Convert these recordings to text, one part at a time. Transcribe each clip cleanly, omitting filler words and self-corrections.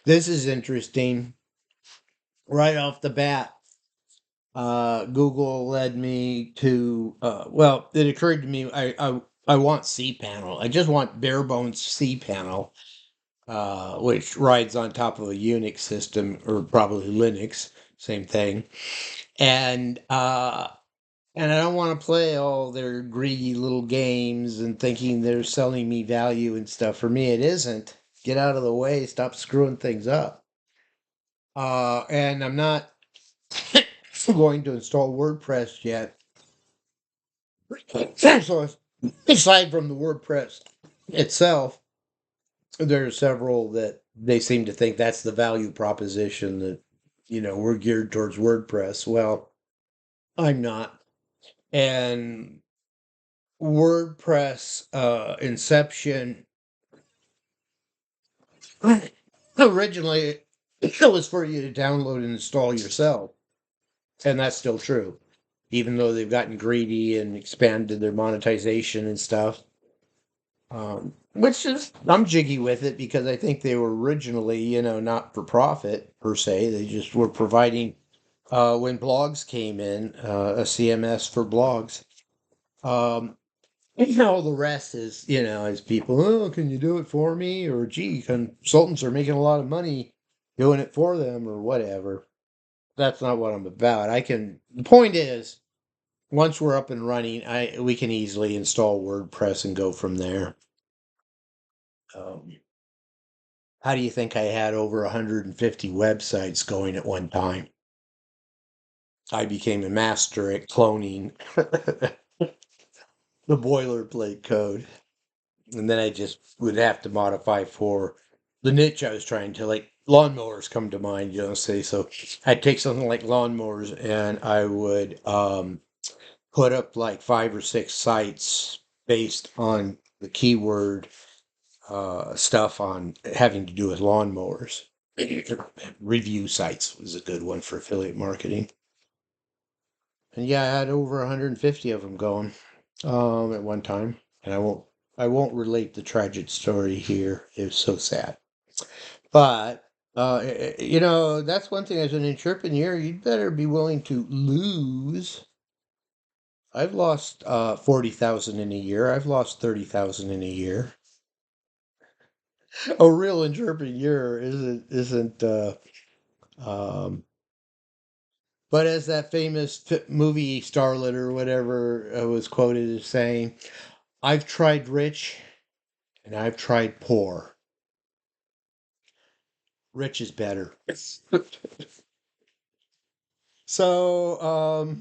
This is interesting. Right off the bat, Google led me to, well, it occurred to me I want cPanel. I just want bare bones cPanel, which rides on top of a Unix system or probably Linux, same thing. And and I don't want to play all their greedy little games and thinking they're selling me value and stuff. For me, it isn't. Get out of the way. Stop screwing things up. And I'm not going to install WordPress yet. So aside from the WordPress itself, there are several that they seem to think that's the value proposition that, we're geared towards WordPress. Well, I'm not. And WordPress inception originally it was for you to download and install yourself, and that's still true, even though they've gotten greedy and expanded their monetization and stuff. Which is I'm jiggy with it because I think they were originally, not for profit per se. They just were providing when blogs came in, a CMS for blogs. Um, all the rest is, is people, oh, can you do it for me? Or gee, consultants are making a lot of money doing it for them or whatever. That's not what I'm about. The point is, once we're up and running, we can easily install WordPress and go from there. Um, how do you think I had over 150 websites going at one time? I became a master at cloning the boilerplate code. And then I just would have to modify for the niche I was trying to, like lawnmowers come to mind, say. So I'd take something like lawnmowers and I would put up like 5 or 6 sites based on the keyword stuff on having to do with lawnmowers. Review sites was a good one for affiliate marketing. And yeah, I had over 150 of them going at one time. And I won't relate the tragic story here. It was so sad. But that's one thing as an entrepreneur, you'd better be willing to lose. I've lost 40,000 in a year. I've lost 30,000 in a year. A real entrepreneur isn't um but as that famous movie starlet or whatever was quoted as saying, I've tried rich and I've tried poor. Rich is better. So,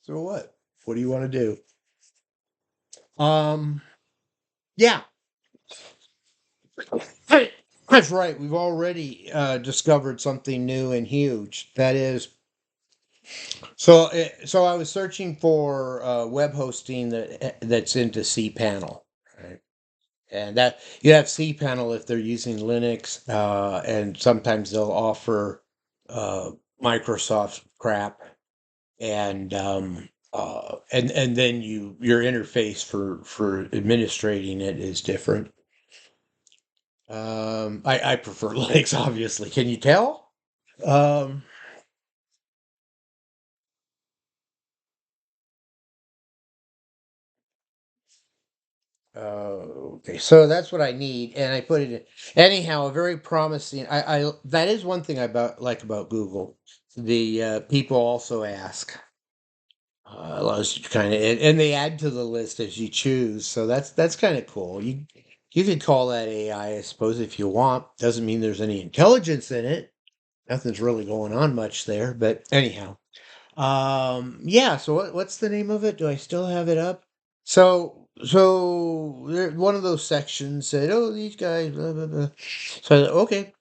so what? What do you want to do? Um, yeah, that's right. We've already discovered something new and huge. That is, so I was searching for web hosting that's into cPanel, right? And that you have cPanel if they're using Linux, and sometimes they'll offer uh, Microsoft crap, and then your interface for administrating it is different. I prefer Linux, obviously. Can you tell? Um, okay, so that's what I need, and I put it in. Anyhow, a very promising. That is one thing like about Google. The people also ask. Allows you to kind of, and they add to the list as you choose. So that's kind of cool. You could call that AI, I suppose, if you want. Doesn't mean there's any intelligence in it. Nothing's really going on much there. But anyhow, yeah. So what's the name of it? Do I still have it up? So one of those sections said, "Oh, these guys." Blah, blah, blah. So okay,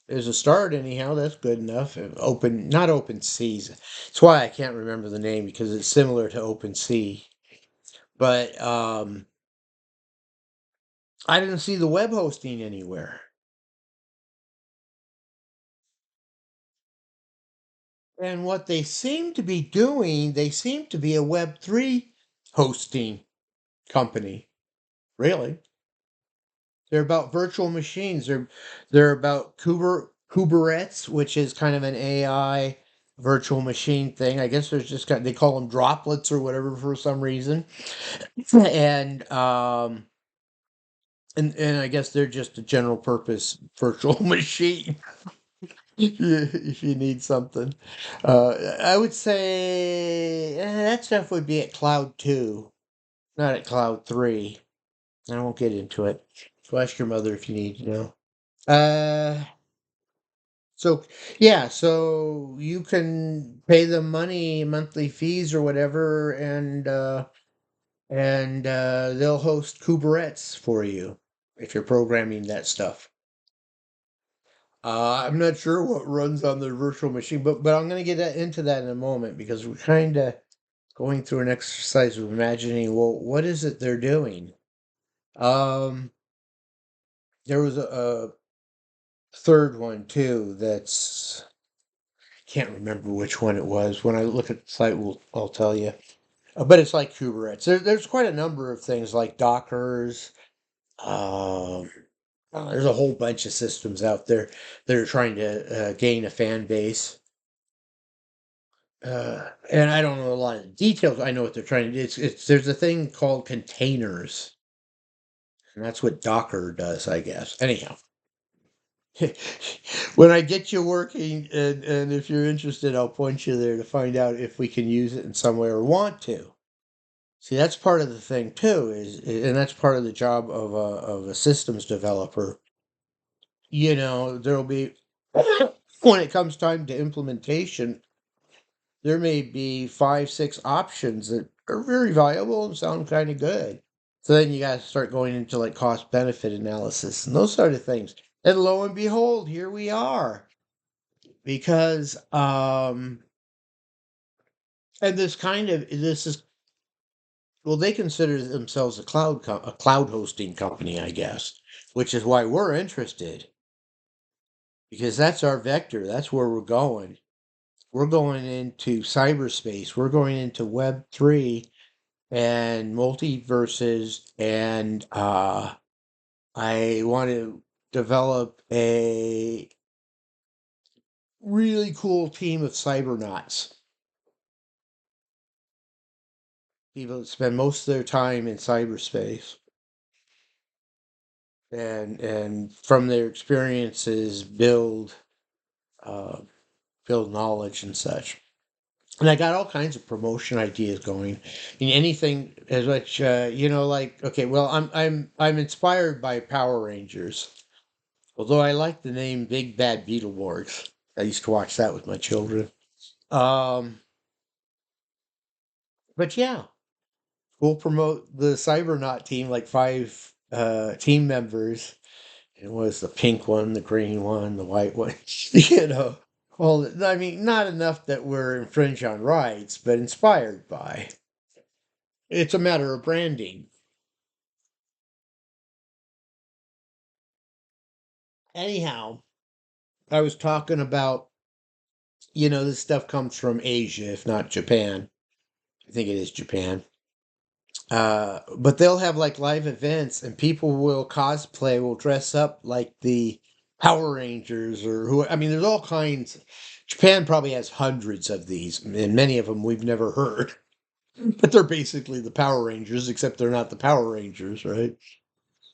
there's a start anyhow. That's good enough. Open, not Open Seas. That's why I can't remember the name because it's similar to Open Sea. But I didn't see the web hosting anywhere. And what they seem to be doing, they seem to be a Web3 hosting company. Really? They're about virtual machines. They're about Kubernetes, which is kind of an AI virtual machine thing. I guess there's just they call them droplets or whatever for some reason, and and I guess they're just a general purpose virtual machine. If you need something, I would say that stuff would be at Cloud 2, not at Cloud 3. I won't get into it. So ask your mother if you need to know. Uh, so yeah, so you can pay them money, monthly fees or whatever, and they'll host Kubernetes for you if you're programming that stuff. I'm not sure what runs on their virtual machine, but I'm going to get into that in a moment because we're kind of going through an exercise of imagining, well, what is it they're doing? Um, there was a third one too that's can't remember which one it was. When I look at the site, I'll tell you. But it's like Kubernetes. There's quite a number of things like Dockers. Um, there's a whole bunch of systems out there that are trying to gain a fan base. And I don't know a lot of details. I know what they're trying to do. It's there's a thing called containers, and that's what Docker does, I guess. Anyhow, when I get you working, and if you're interested, I'll point you there to find out if we can use it in some way or want to. See, that's part of the thing too, and that's part of the job of a systems developer. There'll be when it comes time to implementation, there may be five, six options that are very viable and sound kind of good. So then you got to start going into like cost benefit analysis and those sort of things. And lo and behold, here we are. Because and this is well, they consider themselves a cloud hosting company, I guess, which is why we're interested because that's our vector. That's where we're going. We're going into cyberspace. We're going into Web3 and multiverses, and I want to develop a really cool team of cybernauts. People that spend most of their time in cyberspace and from their experiences uh, build knowledge and such. And I got all kinds of promotion ideas going. I mean, anything as much like okay, well, I'm inspired by Power Rangers. Although I like the name Big Bad Beetleborgs. I used to watch that with my children. Um, but yeah, we'll promote the Cybernaut team, like five team members. It was the pink one, the green one, the white one. Well, I mean, not enough that we're infringe on rights, but inspired by. It's a matter of branding. Anyhow, I was talking about, this stuff comes from Asia, if not Japan. I think it is Japan. But they'll have like live events and people will cosplay, will dress up like the Power Rangers or who, I mean, there's all kinds. Japan probably has hundreds of these, and many of them we've never heard. But they're basically the Power Rangers, except they're not the Power Rangers, right?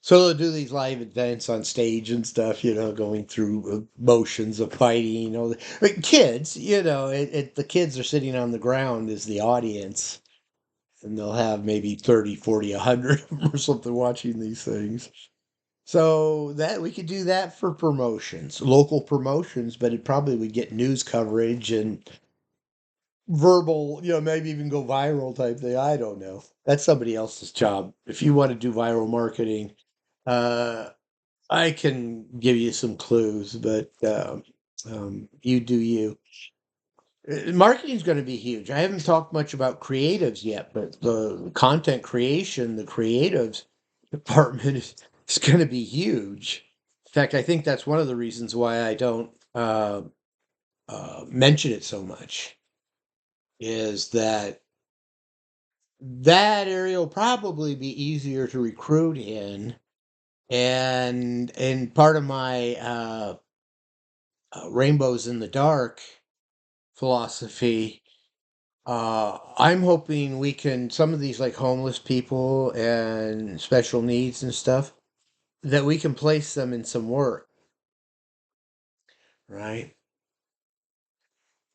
So they'll do these live events on stage and stuff, going through motions of fighting, Like kids, the kids are sitting on the ground as the audience and they'll have maybe 30, 40, 100 of them or something watching these things. So that we could do that for promotions, local promotions, but it probably would get news coverage and verbal, maybe even go viral type thing. I don't know. That's somebody else's job. If you want to do viral marketing, uh, I can give you some clues, but you do you. Marketing is going to be huge. I haven't talked much about creatives yet, but the content creation, the creatives department is going to be huge. In fact, I think that's one of the reasons why I don't mention it so much is that area will probably be easier to recruit in And part of my rainbows in the dark philosophy, I'm hoping we can, some of these like homeless people and special needs and stuff, that we can place them in some work, right?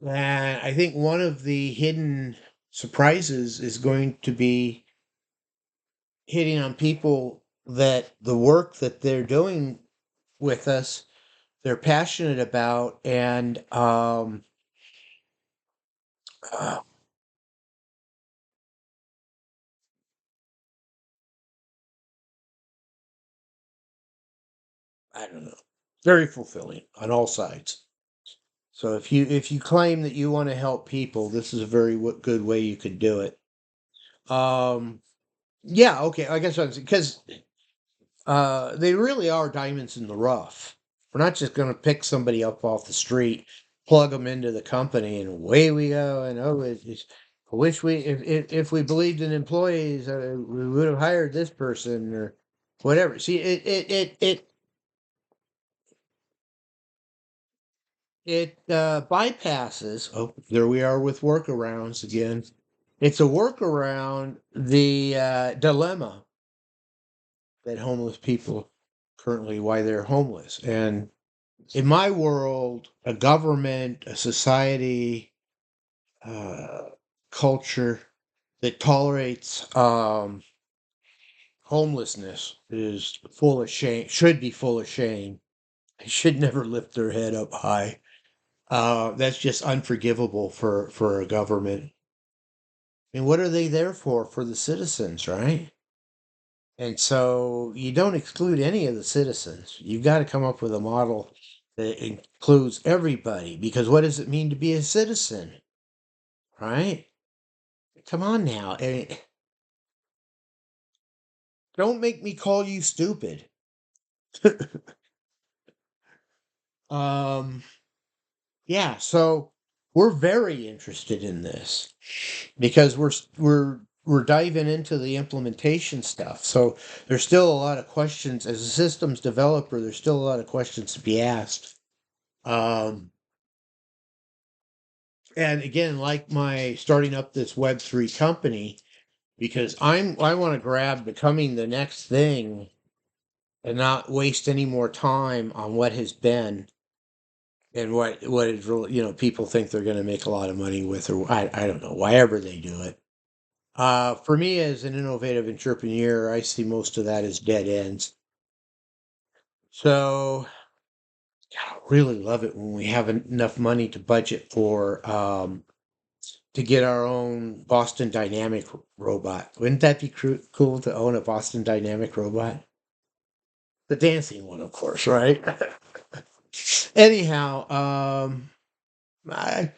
And I think one of the hidden surprises is going to be hitting on people that the work that they're doing with us, they're passionate about, and uh, I don't know, very fulfilling on all sides. So if you claim that you want to help people, this is a very good way you could do it. Um, yeah, okay, I guess because they really are diamonds in the rough. We're not just going to pick somebody up off the street, plug them into the company, and away we go. And oh, I wish we, if we believed in employees, we would have hired this person or whatever. See, it bypasses. Oh, there we are with workarounds again. It's a workaround the dilemma that homeless people currently why they're homeless. And in my world, a government, a society, uh, culture that tolerates homelessness is full of shame. Should be full of shame. They should never lift their head up high. That's just unforgivable for a government. And what are they there for? For the citizens, right? And so you don't exclude any of the citizens. You've got to come up with a model that includes everybody because what does it mean to be a citizen, right? Come on now. Don't make me call you stupid. um, yeah, so we're very interested in this because we're diving into the implementation stuff. So there's still a lot of questions as a systems developer. There's still a lot of questions to be asked. Um, and again, like my starting up this Web3 company, because I want to grab becoming the next thing and not waste any more time on what has been and what is really, people think they're going to make a lot of money with, or I don't know, wherever they do it. For me as an innovative entrepreneur, I see most of that as dead ends. So I really love it when we have enough money to budget for to get our own Boston Dynamic robot. Wouldn't that be cool to own a Boston Dynamic robot? The dancing one, of course, right? Anyhow, I,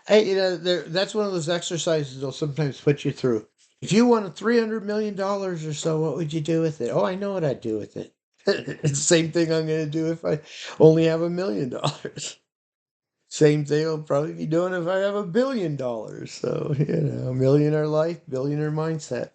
that's one of those exercises they'll sometimes put you through. If you wanted $300 million or so, what would you do with it? Oh, I know what I'd do with it. It's the same thing I'm going to do if I only have $1 million. Same thing I'll probably be doing if I have $1 billion. So, millionaire life, billionaire mindset.